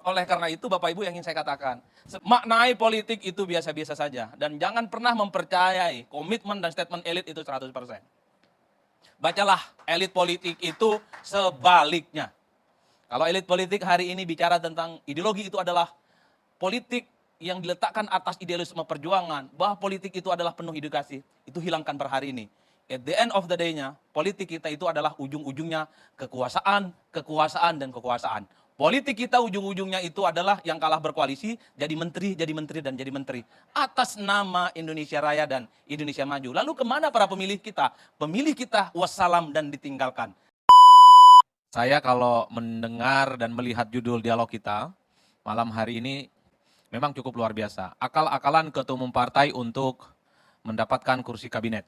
Oleh karena itu Bapak Ibu yang ingin saya katakan, maknai politik itu biasa-biasa saja. Dan jangan pernah mempercayai komitmen dan statement elit itu 100%. Bacalah elit politik itu sebaliknya. Kalau elit politik hari ini bicara tentang ideologi itu adalah politik yang diletakkan atas idealisme perjuangan, bahwa politik itu adalah penuh edukasi, itu hilangkan per hari ini. At the end of the day-nya, politik kita itu adalah ujung-ujungnya kekuasaan, kekuasaan, dan kekuasaan. Politik kita ujung-ujungnya itu adalah yang kalah berkoalisi, jadi menteri, dan jadi menteri. Atas nama Indonesia Raya dan Indonesia Maju. Lalu kemana para pemilih kita? Pemilih kita wassalam dan ditinggalkan. Saya kalau mendengar dan melihat judul dialog kita, malam hari ini memang cukup luar biasa. Akal-akalan ketua umum partai untuk mendapatkan kursi kabinet.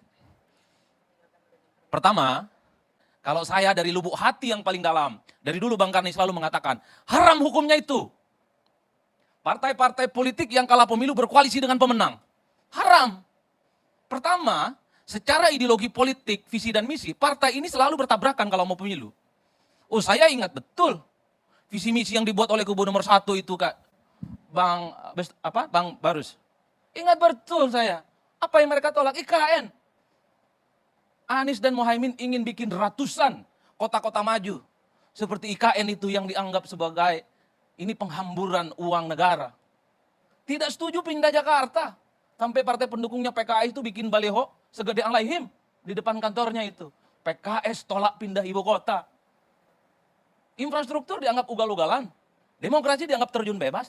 Pertama, kalau saya dari lubuk hati yang paling dalam, dari dulu Bang Karni selalu mengatakan, haram hukumnya itu. Partai-partai politik yang kalah pemilu berkoalisi dengan pemenang. Haram. Pertama, secara ideologi politik, visi dan misi, partai ini selalu bertabrakan kalau mau pemilu. Oh, saya ingat betul visi misi yang dibuat oleh kubu nomor 1 itu, Kak. Bang Barus. Ingat betul saya. Apa yang mereka tolak? IKN. Anies dan Mohaimin ingin bikin ratusan kota-kota maju. Seperti IKN itu yang dianggap sebagai ini penghamburan uang negara. Tidak setuju pindah Jakarta. Sampai partai pendukungnya PKS itu bikin baliho segede Alaihim di depan kantornya itu. PKS tolak pindah ibu kota. Infrastruktur dianggap ugal-ugalan. Demokrasi dianggap terjun bebas.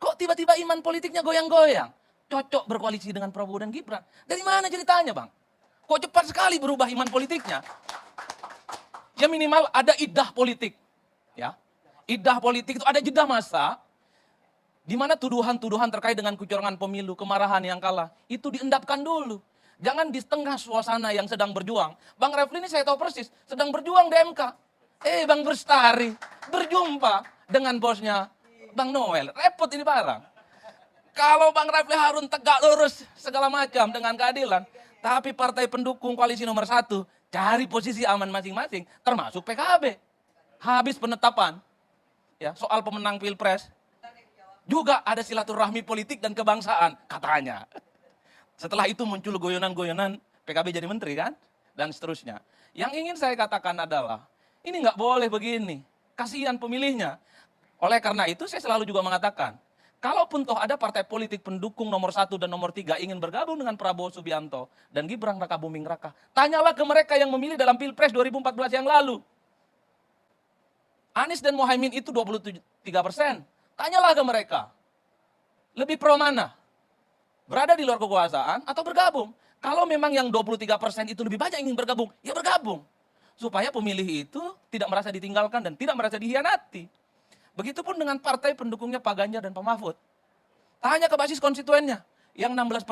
Kok tiba-tiba iman politiknya goyang-goyang? Cocok berkoalisi dengan Prabowo dan Gibran. Dari mana ceritanya, Bang? Kok cepat sekali berubah iman politiknya? Ya minimal ada idah politik. Ya. Idah politik itu ada jeda masa di mana tuduhan-tuduhan terkait dengan kecurangan pemilu, kemarahan yang kalah, itu diendapkan dulu. Jangan di tengah suasana yang sedang berjuang. Bang Refli ini saya tahu persis, sedang berjuang di MK. Bang Bestari berjumpa dengan bosnya Bang Noel. Repot ini barang. Kalau Bang Refli Harun tegak lurus segala macam dengan keadilan, tapi partai pendukung koalisi nomor 1 cari posisi aman masing-masing, termasuk PKB. Habis penetapan, ya soal pemenang pilpres, juga ada silaturahmi politik dan kebangsaan, katanya. Setelah itu muncul goyonan-goyonan PKB jadi menteri kan, dan seterusnya. Yang ingin saya katakan adalah, ini nggak boleh begini, kasihan pemilihnya. Oleh karena itu saya selalu juga mengatakan, kalaupun toh ada partai politik pendukung nomor 1 dan nomor 3 ingin bergabung dengan Prabowo Subianto dan Gibran Rakabuming Raka, tanyalah ke mereka yang memilih dalam Pilpres 2014 yang lalu. Anies dan Mohaimin itu 23%. Tanyalah ke mereka. Lebih pro mana? Berada di luar kekuasaan atau bergabung? Kalau memang yang 23% itu lebih banyak ingin bergabung, ya bergabung. Supaya pemilih itu tidak merasa ditinggalkan dan tidak merasa dihianati. Begitupun dengan partai pendukungnya Pak Ganjar dan Pak Mahfud. Tanya ke basis konstituennya, yang 16%,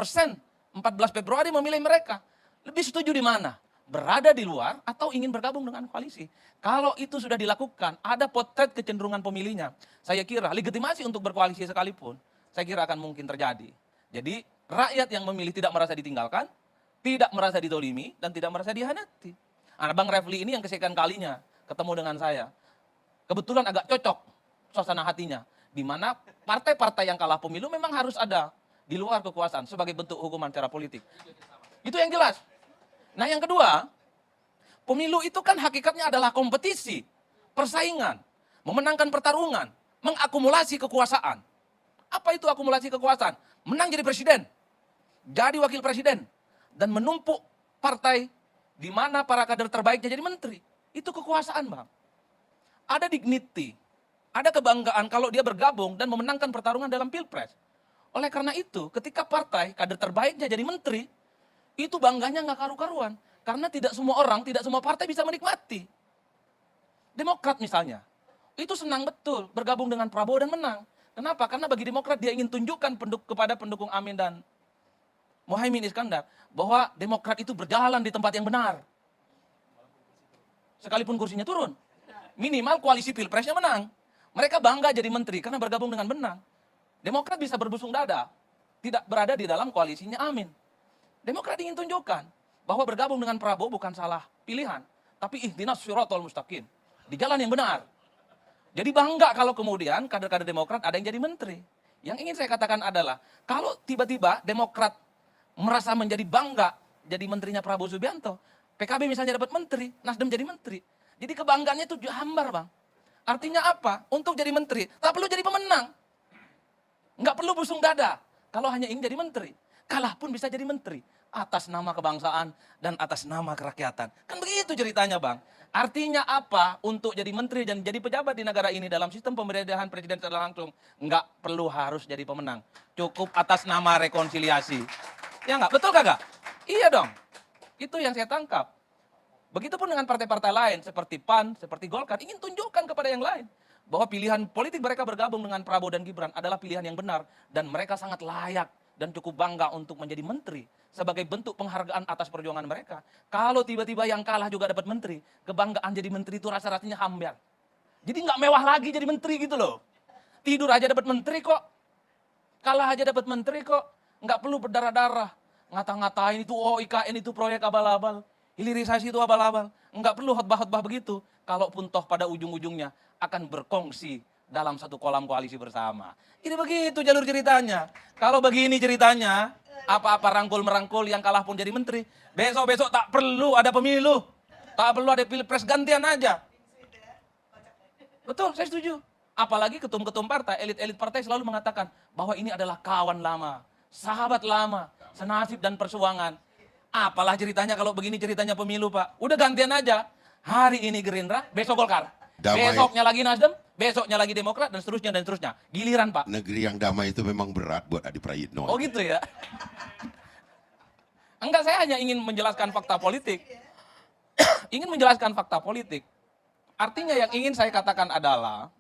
14 Februari memilih mereka. Lebih setuju di mana? Berada di luar atau ingin bergabung dengan koalisi? Kalau itu sudah dilakukan, ada potret kecenderungan pemilihnya. Saya kira legitimasi untuk berkoalisi sekalipun, saya kira akan mungkin terjadi. Jadi rakyat yang memilih tidak merasa ditinggalkan, tidak merasa ditolimi, dan tidak merasa dihianati. Nah, Bang Refli ini yang kesekian kalinya ketemu dengan saya. Kebetulan agak cocok suasana hatinya, di mana partai-partai yang kalah pemilu memang harus ada di luar kekuasaan sebagai bentuk hukuman secara politik. Itu yang jelas. Nah yang kedua, pemilu itu kan hakikatnya adalah kompetisi, persaingan, memenangkan pertarungan, mengakumulasi kekuasaan. Apa itu akumulasi kekuasaan? Menang jadi presiden, jadi wakil presiden, dan menumpuk partai di mana para kader terbaiknya jadi menteri. Itu kekuasaan, Bang. Ada dignity, ada kebanggaan kalau dia bergabung dan memenangkan pertarungan dalam pilpres. Oleh karena itu, ketika partai kader terbaiknya jadi menteri, itu bangganya nggak karu-karuan. Karena tidak semua orang, tidak semua partai bisa menikmati. Demokrat misalnya, itu senang betul bergabung dengan Prabowo dan menang. Kenapa? Karena bagi Demokrat dia ingin tunjukkan kepada pendukung Amin dan Mohaimin Iskandar bahwa Demokrat itu berjalan di tempat yang benar. Sekalipun kursinya turun, minimal koalisi pilpresnya menang. Mereka bangga jadi menteri karena bergabung dengan benar. Demokrat bisa berbusung dada, tidak berada di dalam koalisinya Amin. Demokrat ingin tunjukkan bahwa bergabung dengan Prabowo bukan salah pilihan, tapi ihdinas siratal mustaqim, di jalan yang benar. Jadi bangga kalau kemudian kader-kader Demokrat ada yang jadi menteri. Yang ingin saya katakan adalah, kalau tiba-tiba Demokrat merasa menjadi bangga jadi menterinya Prabowo Subianto, PKB misalnya dapat menteri, Nasdem jadi menteri. Jadi kebanggaannya itu hambar, Bang. Artinya apa? Untuk jadi menteri, tak perlu jadi pemenang. Nggak perlu busung dada kalau hanya ingin jadi menteri. Kalah pun bisa jadi menteri. Atas nama kebangsaan dan atas nama kerakyatan. Kan begitu ceritanya, Bang. Artinya apa? Untuk jadi menteri dan jadi pejabat di negara ini dalam sistem pemerintahan presiden secara langsung, nggak perlu harus jadi pemenang. Cukup atas nama rekonsiliasi. Ya nggak? Betul kagak? Iya dong. Itu yang saya tangkap. Begitupun dengan partai-partai lain seperti PAN, seperti Golkar, ingin tunjukkan kepada yang lain bahwa pilihan politik mereka bergabung dengan Prabowo dan Gibran adalah pilihan yang benar dan mereka sangat layak dan cukup bangga untuk menjadi menteri sebagai bentuk penghargaan atas perjuangan mereka. Kalau tiba-tiba yang kalah juga dapat menteri, kebanggaan jadi menteri itu rasa-rasanya hambar. Jadi nggak mewah lagi jadi menteri gitu loh. Tidur aja dapat menteri kok. Kalah aja dapat menteri kok. Nggak perlu berdarah-darah. Ngata-ngatain itu, oh IKN itu proyek abal-abal. Hilirisasi itu abal-abal. Nggak perlu khotbah-khotbah begitu. Kalaupun toh pada ujung-ujungnya akan berkongsi dalam satu kolam koalisi bersama. Ini begitu jalur ceritanya. Kalau begini ceritanya, apa-apa rangkul-merangkul yang kalah pun jadi menteri. Besok-besok tak perlu ada pemilu. Tak perlu ada pilpres, gantian aja. Betul, saya setuju. Apalagi ketum-ketum partai, elit-elit partai selalu mengatakan bahwa ini adalah kawan lama, sahabat lama, senasib dan persuangan. Apalah ceritanya kalau begini ceritanya pemilu, Pak. Udah gantian aja. Hari ini Gerindra, besok Golkar. Damai. Besoknya lagi Nasdem, besoknya lagi Demokrat, dan seterusnya dan seterusnya. Giliran, Pak. Negeri yang damai itu memang berat buat Adi Prayitno. Oh gitu ya? Enggak, saya hanya ingin menjelaskan fakta politik. Ingin menjelaskan fakta politik. Artinya yang ingin saya katakan adalah,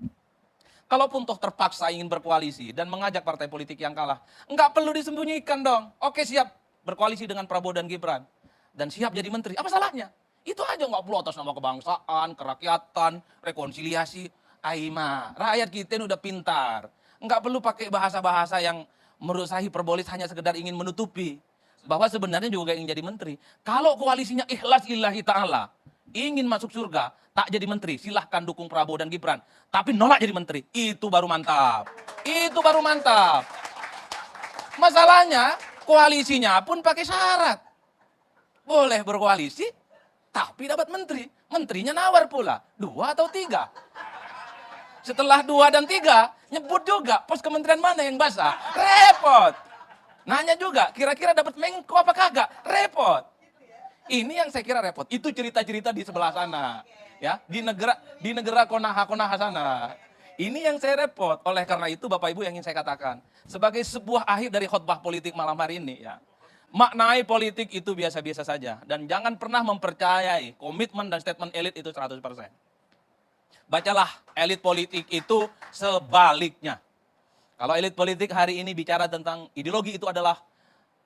kalaupun toh terpaksa ingin berkoalisi dan mengajak partai politik yang kalah, enggak perlu disembunyikan dong. Oke, siap berkoalisi dengan Prabowo dan Gibran. Dan siap jadi menteri. Apa salahnya? Itu aja, nggak perlu atas nama kebangsaan, kerakyatan, rekonsiliasi. Aima, rakyat kita ini udah pintar. Nggak perlu pakai bahasa-bahasa yang menurut saya hiperbolis hanya sekedar ingin menutupi bahwa sebenarnya juga ingin jadi menteri. Kalau koalisinya ikhlas lillahi ta'ala, ingin masuk surga, tak jadi menteri, silahkan dukung Prabowo dan Gibran. Tapi nolak jadi menteri, itu baru mantap. Itu baru mantap. Masalahnya, koalisinya pun pakai syarat. Boleh berkoalisi, tapi dapat menteri. Menterinya nawar pula, 2 atau 3. Setelah 2 dan 3, nyebut juga pos kementerian mana yang basah. Repot. Nanya juga, kira-kira dapat Menko apa kagak? Repot. Ini yang saya kira repot. Itu cerita-cerita di sebelah sana. Ya, di negara konaha-konaha sana. Ini yang saya repot. Oleh karena itu Bapak Ibu yang ingin saya katakan, sebagai sebuah akhir dari khotbah politik malam hari ini ya. Maknai politik itu biasa-biasa saja dan jangan pernah mempercayai komitmen dan statement elit itu 100%. Bacalah elit politik itu sebaliknya. Kalau elit politik hari ini bicara tentang ideologi itu adalah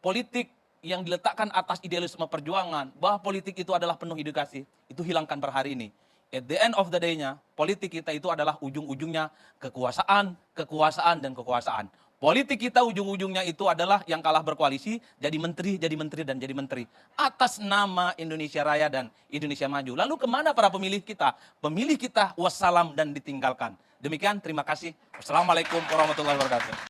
politik yang diletakkan atas idealisme perjuangan, bahwa politik itu adalah penuh edukasi, itu hilangkan per hari ini. At the end of the day-nya, politik kita itu adalah ujung-ujungnya kekuasaan, kekuasaan, dan kekuasaan. Politik kita ujung-ujungnya itu adalah yang kalah berkoalisi, jadi menteri, dan jadi menteri. Atas nama Indonesia Raya dan Indonesia Maju. Lalu kemana para pemilih kita? Pemilih kita wassalam dan ditinggalkan. Demikian, terima kasih. Wassalamualaikum warahmatullahi wabarakatuh.